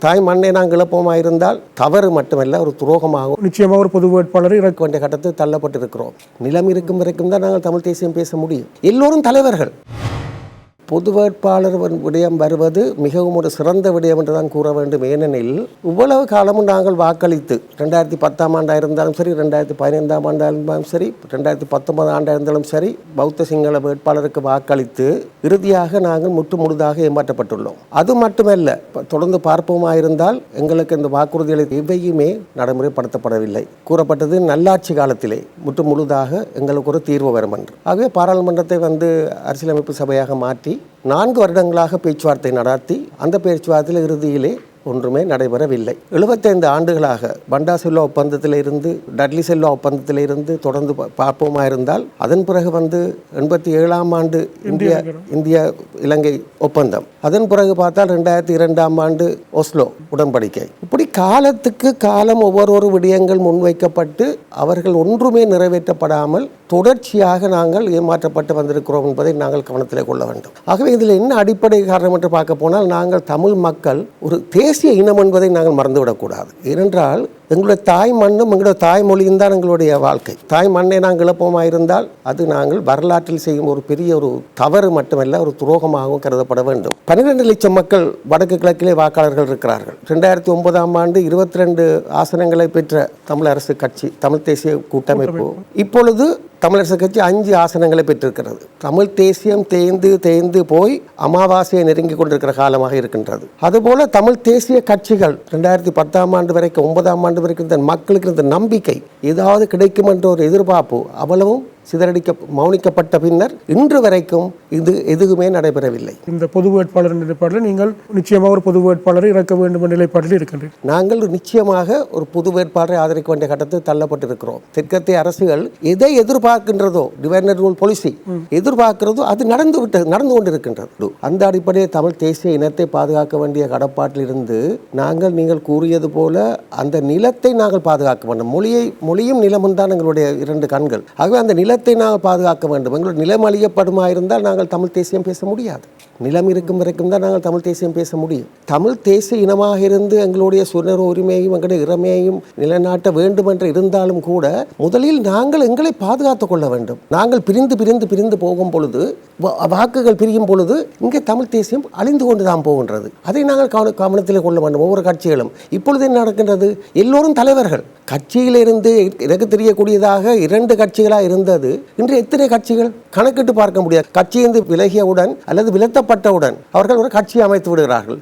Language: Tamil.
தாய் மண்ணை நாங்கள் இழப்போமா இருந்தால் தவறு மட்டுமல்ல ஒரு துரோகமாகும். நிச்சயமாக ஒரு பொது வேட்பாளரை இறக்க வேண்டிய கட்டத்தில் தள்ளப்பட்டிருக்கிறோம். நிலம் இருக்கும் வரைக்கும் தான் நாங்கள் தமிழ் தேசியம் பேச முடியும். எல்லோரும் தலைவர்கள். பொது வேட்பாளர் விடயம் வருவது மிகவும் ஒரு சிறந்த விடயம் என்று தான் கூற வேண்டும். ஏனெனில் இவ்வளவு காலமும் நாங்கள் வாக்களித்து 2010 ஆண்டாக இருந்தாலும் சரி, 2015 ஆண்டாக இருந்தாலும் சரி, 2019 ஆண்டாக இருந்தாலும் சரி, பௌத்த சிங்கள வேட்பாளருக்கு வாக்களித்து இறுதியாக நாங்கள் முற்றுமுழுதாக ஏமாற்றப்பட்டுள்ளோம். அது மட்டுமல்ல, தொடர்ந்து பார்ப்போமா இருந்தால் எங்களுக்கு இந்த வாக்குறுதிகளை எவையுமே நடைமுறைப்படுத்தப்படவில்லை. கூறப்பட்டது நல்லாட்சி காலத்திலே முற்றுமுழுதாக எங்களுக்கு ஒரு தீர்வு வரும் என்று. ஆகவே பாராளுமன்றத்தை அரசியலமைப்பு சபையாக மாற்றி 4 வருடங்களாக பேச்சுவார்த்தை நடத்தி அந்த பேச்சுவார்த்தையில் இறுதியிலே ஒன்றுமே நடைபெறவில்லை. 75 ஆண்டுகளாக பண்டா செல்வா ஒப்பந்தத்தில் இருந்து டட்லி செல்வா ஒப்பந்தத்தில் இருந்து தொடர்ந்து பார்ப்போமா இருந்தால் அதன் பிறகு 87ஆம் ஆண்டு இந்திய இலங்கை ஒப்பந்தம், அதன் பிறகு பார்த்தால் 2002ஆம் ஆண்டு ஒஸ்லோ உடன்படிக்கை. இப்படி காலத்துக்கு காலம் ஒவ்வொரு விடயங்கள் முன்வைக்கப்பட்டு அவர்கள் ஒன்றுமே நிறைவேற்றப்படாமல் தொடர்ச்சியாக நாங்கள் ஏமாற்றப்பட்டு வந்திருக்கிறோம் என்பதை நாங்கள் கவனத்தில் கொள்ள வேண்டும். ஆகவே இதில் என்ன அடிப்படை காரணம் என்று பார்க்க போனால், நாங்கள் தமிழ் மக்கள் ஒரு தேசிய இனம் என்பதை நாங்கள் மறந்துவிடக்கூடாது. ஏனென்றால் எங்களுடைய தாய் மண்ணும் எங்களுடைய தாய்மொழியும் தான் எங்களுடைய வாழ்க்கை. தாய் மண்ணை நாங்கள் இழப்போமா இருந்தால் அது நாங்கள் வரலாற்றில் செய்யும் ஒரு பெரிய ஒரு தவறு மட்டுமல்ல, ஒரு துரோகமாகவும் கருதப்பட வேண்டும். 12 லட்சம் மக்கள் வடக்கு கிழக்கிலே வாக்காளர்கள் இருக்கிறார்கள். 2009ஆம் ஆண்டு 22 ஆசனங்களை பெற்ற தமிழரசு கட்சி, தமிழ் தேசிய கூட்டமைப்பு இப்பொழுது தமிழரசு கட்சி 5 ஆசனங்களை பெற்றிருக்கிறது. தமிழ் தேசியம் தேய்ந்து போய் அமாவாசையை நெருங்கி கொண்டிருக்கிற காலமாக இருக்கின்றது. அதுபோல தமிழ் தேசிய கட்சிகள் 2010ஆம் ஆண்டு வரைக்கும் 9ஆம் ஆண்டு வரைக்கும் இந்த மக்களுக்கு இருந்த நம்பிக்கை ஏதாவது கிடைக்கும் என்ற ஒரு எதிர்பார்ப்பு அவ்வளவும் மௌனிக்கப்பட்ட பின்னர் இன்று வரைக்கும் இது எதுவுமே நடைபெறவில்லை. இந்த பொது வேட்பாளர் நிலைப்பாட்டில் நீங்கள் நிச்சயமாக ஒரு பொது வேட்பாளரை இறக்க வேண்டும் என்ற நிலைப்பாட்டில் இருக்கின்றீர்கள். நாங்கள் நிச்சயமாக ஒரு பொது வேட்பாளரை ஆதரிக்க வேண்டிய கட்டத்தில் தள்ளப்பட்டிருக்கிறோம். தெற்கத்திய அரசுகள் எதை எதிர்பார்க்கின்றதோ, டிவைடர் ரூல் பாலிசி எதிர்பார்க்கிறதோ அது நடந்து கொண்டிருக்கின்றது. அந்த அடிப்படையில் தமிழ் தேசிய இனத்தை பாதுகாக்க வேண்டிய கடப்பாட்டில் இருந்து நீங்கள் கூறியது போல அந்த நிலத்தை நாங்கள் பாதுகாக்க வேண்டும். மொழியும் நிலமும் தான் எங்களுடைய 2 கண்கள். ஆகவே அந்த நிலத்தை நாங்கள் பாதுகாக்க வேண்டும். எங்களுடைய நிலம் அழியப்படுமா இருந்தால் நாங்கள் தமிழ் தேசியம் பேச முடியாது. நிலம் இருக்கும் வரைக்கும் தான் நாங்கள் தமிழ் தேசியம் பேச முடியும். தமிழ் தேசிய இனமாக இருந்து எங்களுடைய சுதந்திர உரிமையையும் எங்களுடைய இறமையையும் நிலைநாட்ட வேண்டும் என்று இருந்தாலும் கூட முதலில் நாங்கள் எங்களை பாதுகாத்துக் கொள்ள வேண்டும். நாங்கள் பிரிந்து போகும் பொழுது, வாக்குகள் பிரியும் பொழுது இங்கே தமிழ் தேசியம் அழிந்து கொண்டு தான் போகின்றது. அதை நாங்கள் கவனத்தில் கொள்ள வேண்டும். ஒவ்வொரு கட்சிகளும் இப்பொழுது என்ன நடக்கின்றது? எல்லோரும் தலைவர்கள். கட்சியிலிருந்து எனக்கு தெரியக்கூடியதாக 2 கட்சிகளாக இருந்தது. இன்று எத்தனை கட்சிகள் கணக்கிட்டு பார்க்க முடியாது. கட்சியிலிருந்து விலகியவுடன் அல்லது விலத்தப்பட்டவுடன் அவர்கள் ஒரு கட்சி அமைத்து விடுகிறார்கள்.